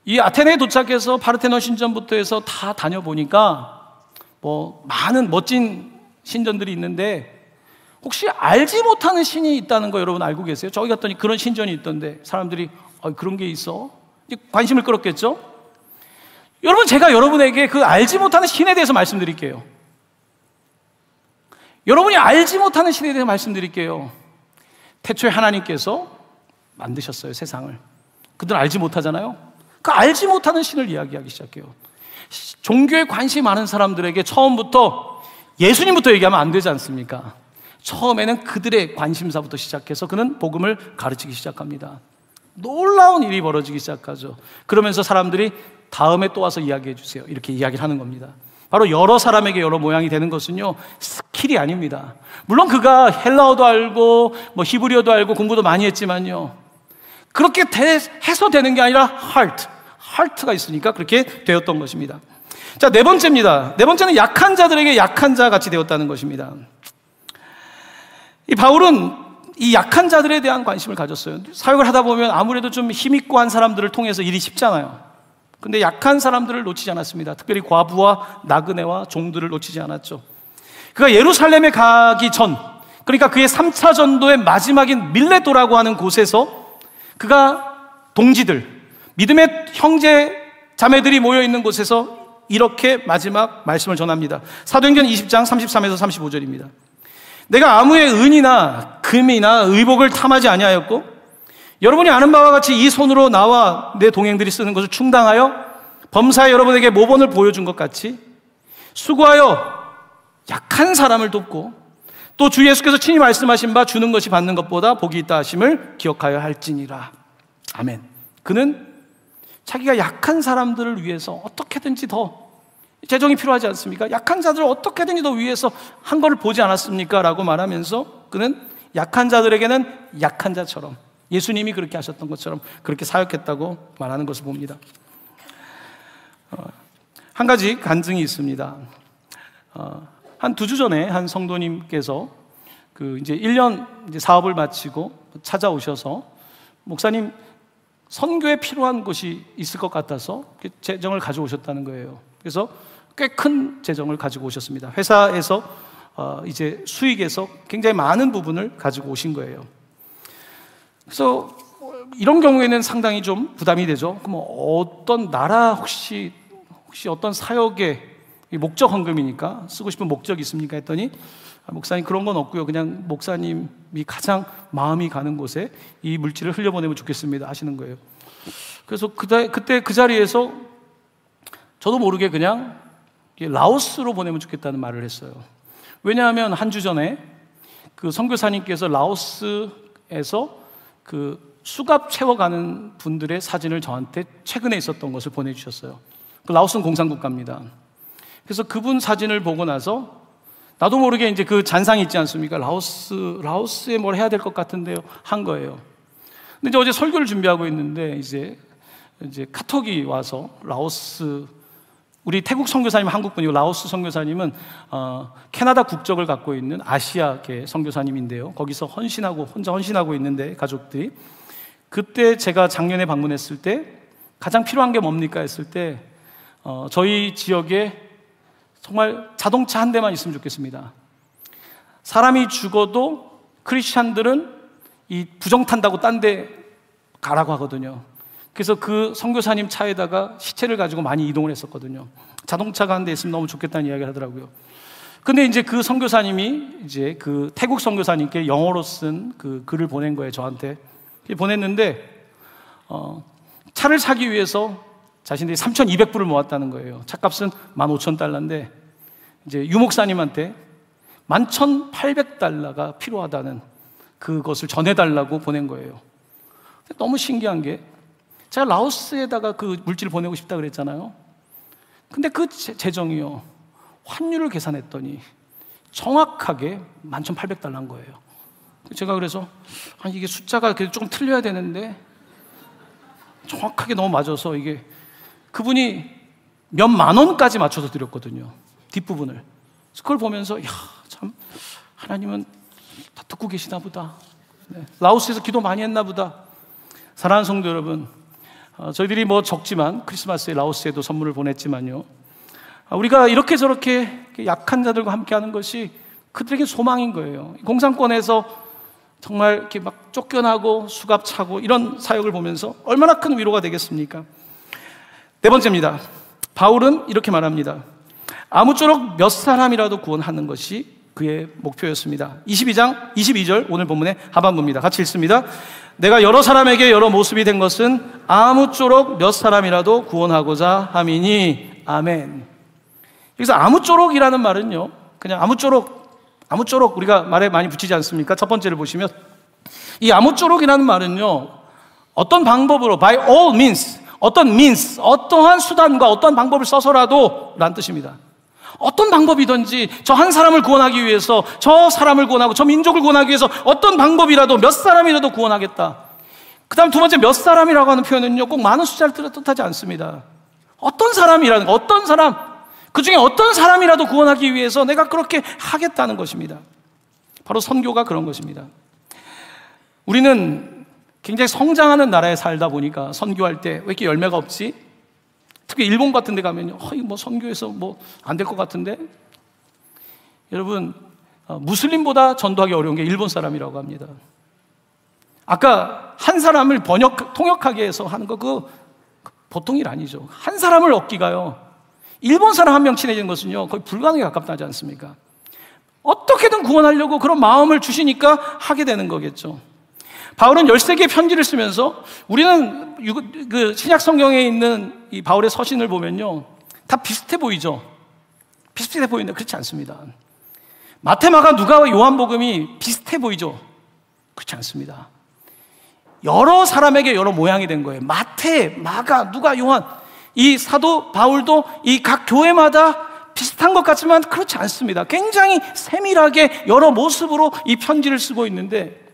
Speaker 1: 이 아테네에 도착해서 파르테논 신전부터 해서 다 다녀보니까 뭐 많은 멋진 신전들이 있는데, 혹시 알지 못하는 신이 있다는 거 여러분 알고 계세요? 저기 갔더니 그런 신전이 있던데 사람들이 그런 게 있어? 이제 관심을 끌었겠죠? 여러분, 제가 여러분에게 그 알지 못하는 신에 대해서 말씀드릴게요. 여러분이 알지 못하는 신에 대해서 말씀드릴게요. 태초에 하나님께서 만드셨어요, 세상을. 그들은 알지 못하잖아요. 그 알지 못하는 신을 이야기하기 시작해요. 종교에 관심이 많은 사람들에게 처음부터 예수님부터 얘기하면 안 되지 않습니까? 처음에는 그들의 관심사부터 시작해서 그는 복음을 가르치기 시작합니다. 놀라운 일이 벌어지기 시작하죠. 그러면서 사람들이 다음에 또 와서 이야기해 주세요, 이렇게 이야기를 하는 겁니다. 바로 여러 사람에게 여러 모양이 되는 것은요, 스킬이 아닙니다. 물론 그가 헬라어도 알고 뭐 히브리어도 알고 공부도 많이 했지만요, 그렇게 해서 되는 게 아니라 하트가 있으니까 그렇게 되었던 것입니다. 자, 네 번째입니다. 네 번째는 약한 자들에게 약한 자 같이 되었다는 것입니다. 이 바울은 이 약한 자들에 대한 관심을 가졌어요. 사역을 하다 보면 아무래도 좀 힘있고 한 사람들을 통해서 일이 쉽잖아요. 근데 약한 사람들을 놓치지 않았습니다. 특별히 과부와 나그네와 종들을 놓치지 않았죠. 그가 예루살렘에 가기 전, 그러니까 그의 3차 전도의 마지막인 밀레토라고 하는 곳에서 그가 동지들, 믿음의 형제 자매들이 모여있는 곳에서 이렇게 마지막 말씀을 전합니다. 사도행전 20장 33에서 35절입니다. 내가 아무의 은이나 금이나 의복을 탐하지 아니하였고 여러분이 아는 바와 같이 이 손으로 나와 내 동행들이 쓰는 것을 충당하여 범사에 여러분에게 모본을 보여준 것 같이 수고하여 약한 사람을 돕고 또 주 예수께서 친히 말씀하신 바 주는 것이 받는 것보다 복이 있다 하심을 기억하여 할지니라. 아멘. 그는 자기가 약한 사람들을 위해서 어떻게든지 더 재정이 필요하지 않습니까? 약한 자들을 어떻게든지 더 위해서 한 것을 보지 않았습니까? 라고 말하면서 그는 약한 자들에게는 약한 자처럼, 예수님이 그렇게 하셨던 것처럼 그렇게 사역했다고 말하는 것을 봅니다. 한 가지 간증이 있습니다. 한 2주 전에 한 성도님께서 이제 1년 이제 사업을 마치고 찾아오셔서 목사님, 선교에 필요한 것이 있을 것 같아서 재정을 가져오셨다는 거예요. 그래서 꽤 큰 재정을 가지고 오셨습니다. 회사에서 이제 수익에서 굉장히 많은 부분을 가지고 오신 거예요. 그래서 이런 경우에는 상당히 좀 부담이 되죠. 그럼 어떤 나라 혹시 어떤 사역의 목적 헌금이니까 쓰고 싶은 목적이 있습니까? 했더니 목사님 그런 건 없고요. 그냥 목사님이 가장 마음이 가는 곳에 이 물질을 흘려보내면 좋겠습니다 하시는 거예요. 그래서 그때 그 자리에서 저도 모르게 그냥 라오스로 보내면 좋겠다는 말을 했어요. 왜냐하면 한 주 전에 그 선교사님께서 라오스에서 그 수갑 채워가는 분들의 사진을 저한테 최근에 있었던 것을 보내주셨어요. 그 라오스는 공산국가입니다. 그래서 그분 사진을 보고 나서 나도 모르게 이제 그 잔상이 있지 않습니까? 라오스에 뭘 해야 될 것 같은데요. 한 거예요. 근데 이제 어제 설교를 준비하고 있는데 이제 카톡이 와서 라오스, 우리 태국 선교사님은 한국분이고 라오스 선교사님은 캐나다 국적을 갖고 있는 아시아계 선교사님인데요. 거기서 혼자 헌신하고 있는데 가족들이 그때 제가 작년에 방문했을 때 가장 필요한 게 뭡니까 했을 때 저희 지역에 정말 자동차 한 대만 있으면 좋겠습니다. 사람이 죽어도 크리스찬들은 이 부정 탄다고 딴 데 가라고 하거든요. 그래서 그 선교사님 차에다가 시체를 가지고 많이 이동을 했었거든요. 자동차가 한 대 있으면 너무 좋겠다는 이야기를 하더라고요. 근데 이제 그 선교사님이 이제 그 태국 선교사님께 영어로 쓴 그 글을 보낸 거예요, 저한테. 보냈는데 차를 사기 위해서 자신들이 3,200불을 모았다는 거예요. 차값은 15,000달러인데 이제 유목사님한테 11,800달러가 필요하다는 그것을 전해달라고 보낸 거예요. 너무 신기한 게 제가 라오스에다가 그 물질을 보내고 싶다 그랬잖아요. 근데 그 재정이요, 환율을 계산했더니 정확하게 11,800달러인 거예요. 제가 그래서 이게 숫자가 조금 틀려야 되는데 정확하게 너무 맞아서 이게 그분이 몇만 원까지 맞춰서 드렸거든요. 뒷부분을. 그걸 보면서 참 하나님은 다 듣고 계시나 보다. 네. 라오스에서 기도 많이 했나 보다. 사랑하는 성도 여러분, 저희들이 뭐 적지만 크리스마스에 라오스에도 선물을 보냈지만요, 우리가 이렇게 저렇게 약한 자들과 함께하는 것이 그들에게 소망인 거예요. 공산권에서 정말 이렇게 막 쫓겨나고 수갑 차고 이런 사역을 보면서 얼마나 큰 위로가 되겠습니까? 네 번째입니다. 바울은 이렇게 말합니다. 아무쪼록 몇 사람이라도 구원하는 것이 그의 목표였습니다. 22장 22절 오늘 본문의 하반부입니다. 같이 읽습니다. 내가 여러 사람에게 여러 모습이 된 것은 아무쪼록 몇 사람이라도 구원하고자 함이니. 아멘. 여기서 아무쪼록이라는 말은요, 그냥 아무쪼록 우리가 말에 많이 붙이지 않습니까? 첫 번째를 보시면 이 아무쪼록이라는 말은요, 어떤 방법으로 by all means, 어떠한 수단과 어떤 방법을 써서라도 라는 뜻입니다. 어떤 방법이든지 저 한 사람을 구원하기 위해서, 저 사람을 구원하고 저 민족을 구원하기 위해서 어떤 방법이라도 몇 사람이라도 구원하겠다. 그 다음 두 번째 몇 사람이라고 하는 표현은요, 꼭 많은 숫자를 뜻하지 않습니다. 어떤 사람이라는 거, 어떤 사람, 그 중에 어떤 사람이라도 구원하기 위해서 내가 그렇게 하겠다는 것입니다. 바로 선교가 그런 것입니다. 우리는 굉장히 성장하는 나라에 살다 보니까 선교할 때 왜 이렇게 열매가 없지? 특히 일본 같은 데 가면요, 선교해서 안 될 것 같은데? 여러분, 무슬림보다 전도하기 어려운 게 일본 사람이라고 합니다. 아까 한 사람을 통역하게 해서 하는 거, 그거 보통 일 아니죠. 한 사람을 얻기가요, 일본 사람 한 명 친해지는 것은요, 거의 불가능에 가깝다지 않습니까? 어떻게든 구원하려고 그런 마음을 주시니까 하게 되는 거겠죠. 바울은 13개의 편지를 쓰면서 우리는 그 신약 성경에 있는 이 바울의 서신을 보면요, 다 비슷해 보이죠? 비슷해 보이는데 그렇지 않습니다. 마태, 마가, 누가와 요한복음이 비슷해 보이죠? 그렇지 않습니다. 여러 사람에게 여러 모양이 된 거예요. 마태, 마가, 누가, 요한. 이 사도 바울도 이 각 교회마다 비슷한 것 같지만 그렇지 않습니다. 굉장히 세밀하게 여러 모습으로 이 편지를 쓰고 있는데,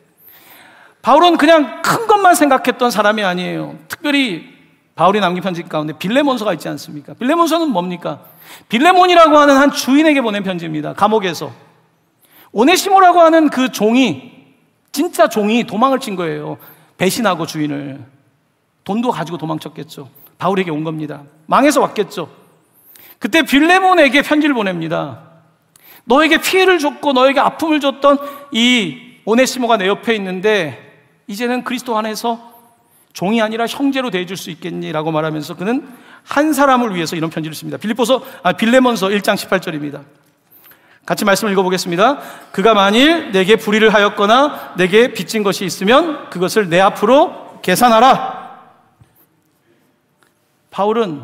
Speaker 1: 바울은 그냥 큰 것만 생각했던 사람이 아니에요. 특별히 바울이 남긴 편지 가운데 빌레몬서가 있지 않습니까? 빌레몬서는 뭡니까? 빌레몬이라고 하는 한 주인에게 보낸 편지입니다. 감옥에서. 오네시모라고 하는 그 진짜 종이 도망을 친 거예요. 배신하고 주인을. 돈도 가지고 도망쳤겠죠. 바울에게 온 겁니다. 망해서 왔겠죠. 그때 빌레몬에게 편지를 보냅니다. 너에게 피해를 줬고 너에게 아픔을 줬던 이 오네시모가 내 옆에 있는데 이제는 그리스도 안에서 종이 아니라 형제로 대해줄 수 있겠니? 라고 말하면서 그는 한 사람을 위해서 이런 편지를 씁니다. 빌레몬서 1장 18절입니다. 같이 말씀을 읽어보겠습니다. 그가 만일 내게 불의를 하였거나 내게 빚진 것이 있으면 그것을 내 앞으로 계산하라. 바울은,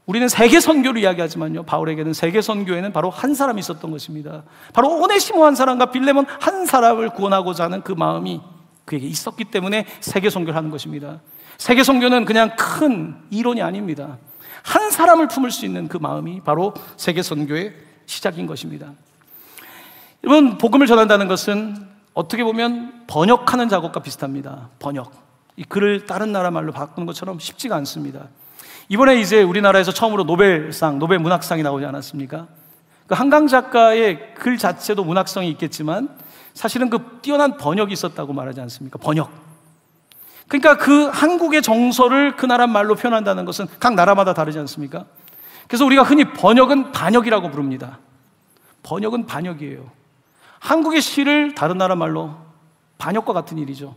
Speaker 1: 우리는 세계 선교를 이야기하지만요, 바울에게는 세계 선교에는 바로 한 사람이 있었던 것입니다. 바로 오네시모 한 사람과 빌레몬 한 사람을 구원하고자 하는 그 마음이 그에게 있었기 때문에 세계 선교를 하는 것입니다. 세계 선교는 그냥 큰 이론이 아닙니다. 한 사람을 품을 수 있는 그 마음이 바로 세계 선교의 시작인 것입니다. 여러분, 복음을 전한다는 것은 어떻게 보면 번역하는 작업과 비슷합니다. 번역. 이 글을 다른 나라 말로 바꾸는 것처럼 쉽지가 않습니다. 이번에 이제 우리나라에서 처음으로 노벨 문학상이 나오지 않았습니까? 그 한강 작가의 글 자체도 문학성이 있겠지만 사실은 그 뛰어난 번역이 있었다고 말하지 않습니까? 번역. 그러니까 그 한국의 정서를 그 나라 말로 표현한다는 것은 각 나라마다 다르지 않습니까? 그래서 우리가 흔히 번역은 반역이라고 부릅니다. 번역은 반역이에요. 한국의 시를 다른 나라 말로 반역과 같은 일이죠.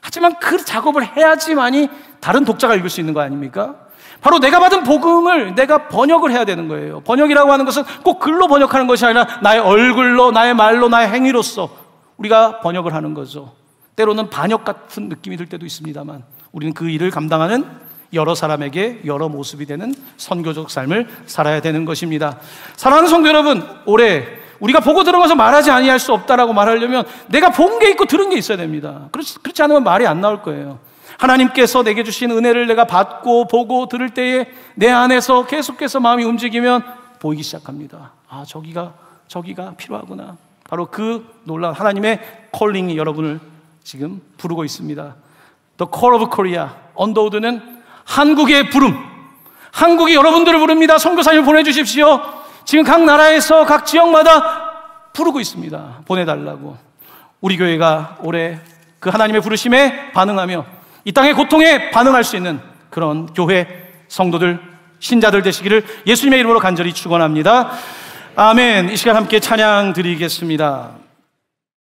Speaker 1: 하지만 그 작업을 해야지만이 다른 독자가 읽을 수 있는 거 아닙니까? 바로 내가 받은 복음을 내가 번역을 해야 되는 거예요. 번역이라고 하는 것은 꼭 글로 번역하는 것이 아니라 나의 얼굴로, 나의 말로, 나의 행위로서 우리가 번역을 하는 거죠. 때로는 반역 같은 느낌이 들 때도 있습니다만 우리는 그 일을 감당하는 여러 사람에게 여러 모습이 되는 선교적 삶을 살아야 되는 것입니다. 사랑하는 성도 여러분, 올해 우리가 보고 들은 것을 말하지 아니할 수 없다라고 말하려면 내가 본 게 있고 들은 게 있어야 됩니다. 그렇지 않으면 말이 안 나올 거예요. 하나님께서 내게 주신 은혜를 내가 받고 보고 들을 때에 내 안에서 계속해서 마음이 움직이면 보이기 시작합니다. 아, 저기가 필요하구나. 바로 그 놀라운 하나님의 콜링이 여러분을 지금 부르고 있습니다. The Call of Korea, 언더우드는 한국의 부름, 한국이 여러분들을 부릅니다. 선교사님을 보내주십시오. 지금 각 나라에서 각 지역마다 부르고 있습니다. 보내달라고. 우리 교회가 올해 그 하나님의 부르심에 반응하며 이 땅의 고통에 반응할 수 있는 그런 교회, 성도들, 신자들 되시기를 예수님의 이름으로 간절히 축원합니다. 아멘. 이 시간 함께 찬양 드리겠습니다.